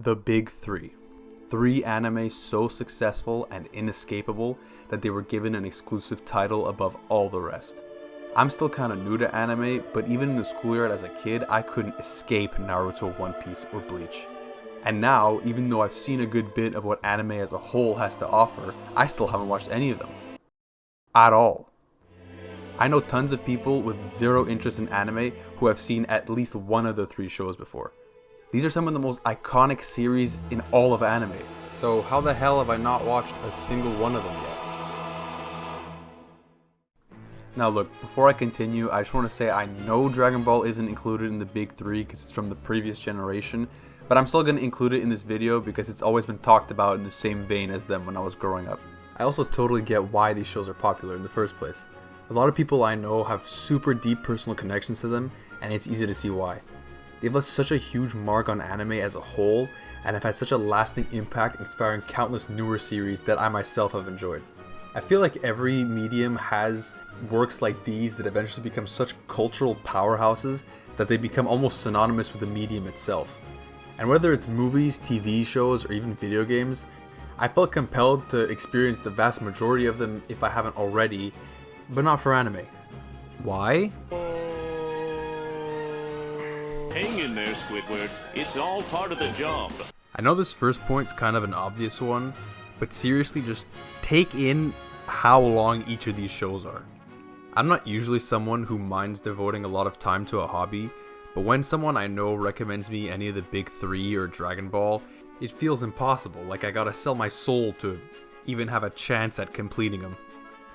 The big three. Three anime so successful and inescapable that they were given an exclusive title above all the rest. I'm still kinda new to anime, but even in the schoolyard as a kid, I couldn't escape Naruto, One Piece, or Bleach. And now, even though I've seen a good bit of what anime as a whole has to offer, I still haven't watched any of them. At all. I know tons of people with zero interest in anime who have seen at least one of the three shows before. These are some of the most iconic series in all of anime. So how the hell have I not watched a single one of them yet? Now look, before I continue, I just want to say I know Dragon Ball isn't included in the big three because it's from the previous generation, but I'm still going to include it in this video because it's always been talked about in the same vein as them when I was growing up. I also totally get why these shows are popular in the first place. A lot of people I know have super deep personal connections to them, and it's easy to see why. They've left such a huge mark on anime as a whole, and have had such a lasting impact, inspiring countless newer series that I myself have enjoyed. I feel like every medium has works like these that eventually become such cultural powerhouses that they become almost synonymous with the medium itself. And whether it's movies, TV shows, or even video games, I felt compelled to experience the vast majority of them if I haven't already, but not for anime. Why? Hang in there, Squidward. It's all part of the job. I know this first point's kind of an obvious one, but seriously, just take in how long each of these shows are. I'm not usually someone who minds devoting a lot of time to a hobby, but when someone I know recommends me any of the big three or Dragon Ball, it feels impossible, like I gotta sell my soul to even have a chance at completing them.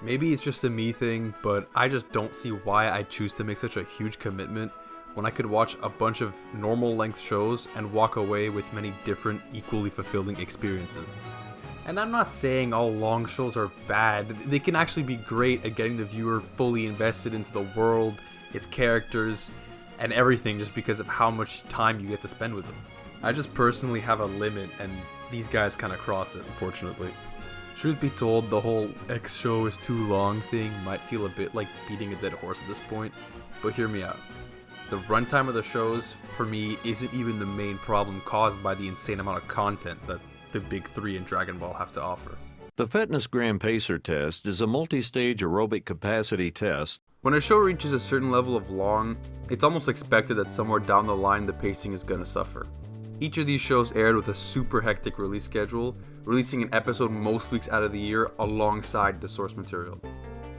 Maybe it's just a me thing, but I just don't see why I choose to make such a huge commitment when I could watch a bunch of normal length shows and walk away with many different, equally fulfilling experiences. And I'm not saying all long shows are bad, they can actually be great at getting the viewer fully invested into the world, its characters, and everything just because of how much time you get to spend with them. I just personally have a limit, and these guys kinda cross it, unfortunately. Truth be told, the whole X show is too long thing might feel a bit like beating a dead horse at this point, but hear me out. The runtime of the shows, for me, isn't even the main problem caused by the insane amount of content that the big three and Dragon Ball have to offer. The Fitness Gran Pacer test is a multi-stage aerobic capacity test. When a show reaches a certain level of long, it's almost expected that somewhere down the line the pacing is gonna suffer. Each of these shows aired with a super hectic release schedule, releasing an episode most weeks out of the year alongside the source material.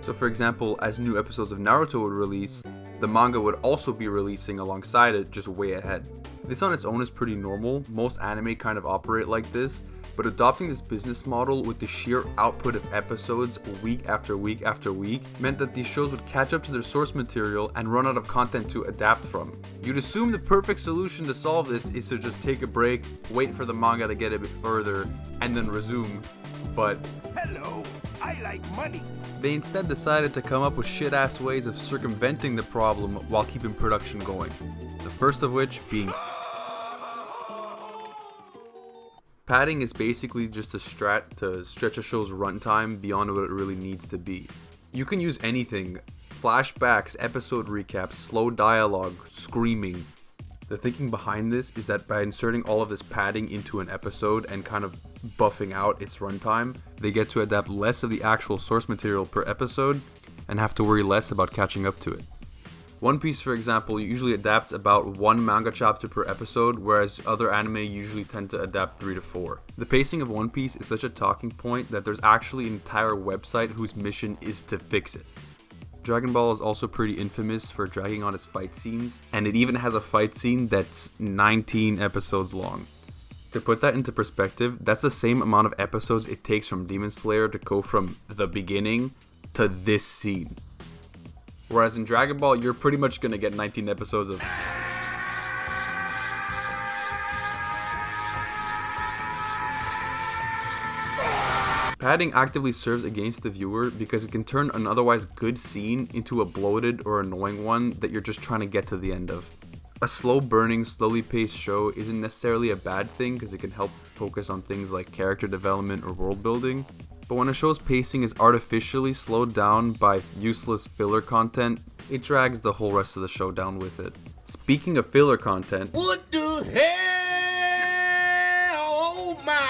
So for example, as new episodes of Naruto would release, the manga would also be releasing alongside it, just way ahead. This on its own is pretty normal, most anime kind of operate like this, but adopting this business model with the sheer output of episodes week after week after week meant that these shows would catch up to their source material and run out of content to adapt from. You'd assume the perfect solution to solve this is to just take a break, wait for the manga to get a bit further, and then resume, but hello, I like money. They instead decided to come up with shit-ass ways of circumventing the problem while keeping production going. The first of which being padding is basically just a strat to stretch a show's runtime beyond what it really needs to be. You can use anything, flashbacks, episode recaps, slow dialogue, screaming. The thinking behind this is that by inserting all of this padding into an episode and kind of buffing out its runtime, they get to adapt less of the actual source material per episode and have to worry less about catching up to it. One Piece, for example, usually adapts about one manga chapter per episode, whereas other anime usually tend to adapt 3 to 4. The pacing of One Piece is such a talking point that there's actually an entire website whose mission is to fix it. Dragon Ball is also pretty infamous for dragging on its fight scenes, and it even has a fight scene that's 19 episodes long. To put that into perspective, that's the same amount of episodes it takes from Demon Slayer to go from the beginning to this scene. Whereas in Dragon Ball, you're pretty much gonna get 19 episodes of padding actively serves against the viewer because it can turn an otherwise good scene into a bloated or annoying one that you're just trying to get to the end of. A slow burning, slowly paced show isn't necessarily a bad thing because it can help focus on things like character development or world building, but when a show's pacing is artificially slowed down by useless filler content, it drags the whole rest of the show down with it. Speaking of filler content, What the hell?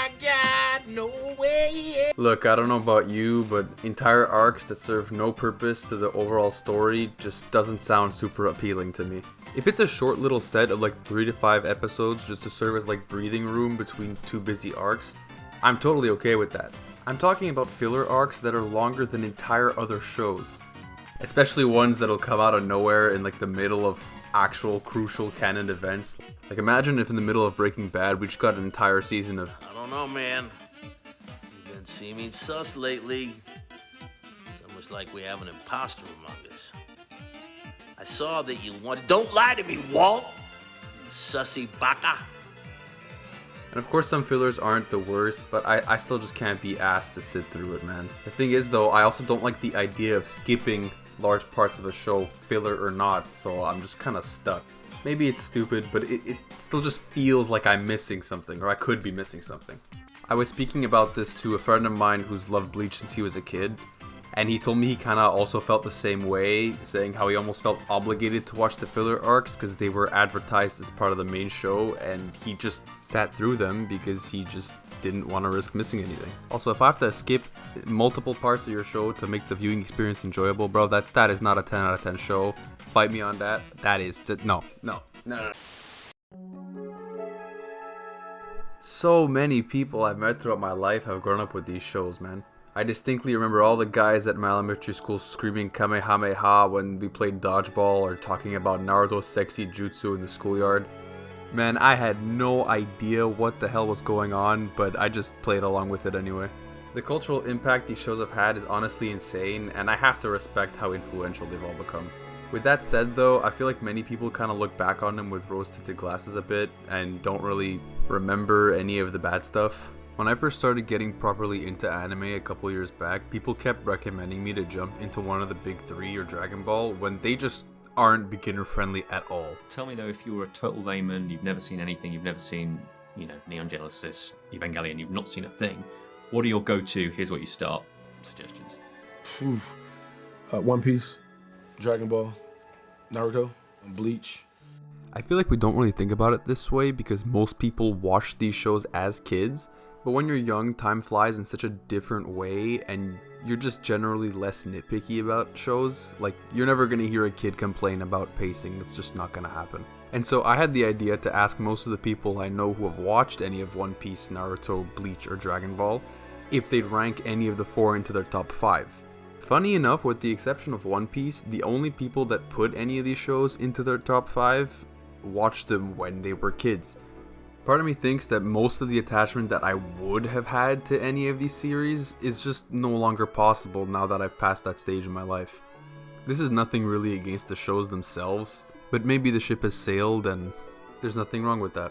I got no way. Look, I don't know about you, but entire arcs that serve no purpose to the overall story just doesn't sound super appealing to me. If it's a short little set of like 3 to 5 episodes just to serve as like breathing room between two busy arcs, I'm totally okay with that. I'm talking about filler arcs that are longer than entire other shows. Especially ones that'll come out of nowhere in like the middle of actual crucial canon events. Like imagine if in the middle of Breaking Bad we just got an entire season of... I don't know, man. You've been seeming sus lately. It's almost like we have an imposter among us. I saw that you wanted... Don't lie to me, Walt! You sussy baka. And of course some fillers aren't the worst, but I still just can't be asked to sit through it, man. The thing is though, I also don't like the idea of skipping large parts of a show, filler or not, so I'm just kind of stuck. Maybe it's stupid, but it still just feels like I'm missing something, or I could be missing something. I was speaking about this to a friend of mine who's loved Bleach since he was a kid, and he told me he kind of also felt the same way, saying how he almost felt obligated to watch the filler arcs because they were advertised as part of the main show, and he just sat through them because he just didn't want to risk missing anything. Also, if I have to skip multiple parts of your show to make the viewing experience enjoyable, bro, that is not a 10 out of 10 show. Fight me on that. That is... No. So many people I've met throughout my life have grown up with these shows, man. I distinctly remember all the guys at my elementary school screaming Kamehameha when we played dodgeball or talking about Naruto's sexy jutsu in the schoolyard. Man, I had no idea what the hell was going on, but I just played along with it anyway. The cultural impact these shows have had is honestly insane, and I have to respect how influential they've all become. With that said though, I feel like many people kind of look back on them with rose-tinted glasses a bit, and don't really remember any of the bad stuff. When I first started getting properly into anime a couple years back, people kept recommending me to jump into one of the big three or Dragon Ball when they just aren't beginner friendly at all. Tell me though, if you were a total layman, you've never seen anything, you've never seen, Neon Genesis, Evangelion, you've not seen a thing, what are your go-to, here's what you start, suggestions? One Piece, Dragon Ball, Naruto, and Bleach. I feel like we don't really think about it this way because most people watch these shows as kids, but when you're young, time flies in such a different way, and you're just generally less nitpicky about shows. Like, you're never going to hear a kid complain about pacing. That's just not going to happen. And so I had the idea to ask most of the people I know who have watched any of One Piece, Naruto, Bleach, or Dragon Ball if they'd rank any of the 4 into their top 5. Funny enough, with the exception of One Piece, the only people that put any of these shows into their top 5 watched them when they were kids. Part of me thinks that most of the attachment that I would have had to any of these series is just no longer possible now that I've passed that stage in my life. This is nothing really against the shows themselves, but maybe the ship has sailed and there's nothing wrong with that.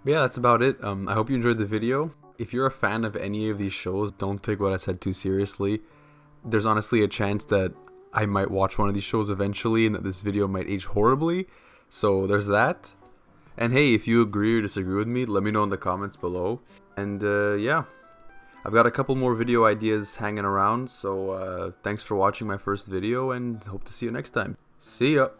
But yeah, that's about it. I hope you enjoyed the video. If you're a fan of any of these shows, don't take what I said too seriously. There's honestly a chance that I might watch one of these shows eventually and that this video might age horribly. So there's that. And hey, if you agree or disagree with me, let me know in the comments below. And yeah, I've got a couple more video ideas hanging around. So thanks for watching my first video and hope to see you next time. See ya!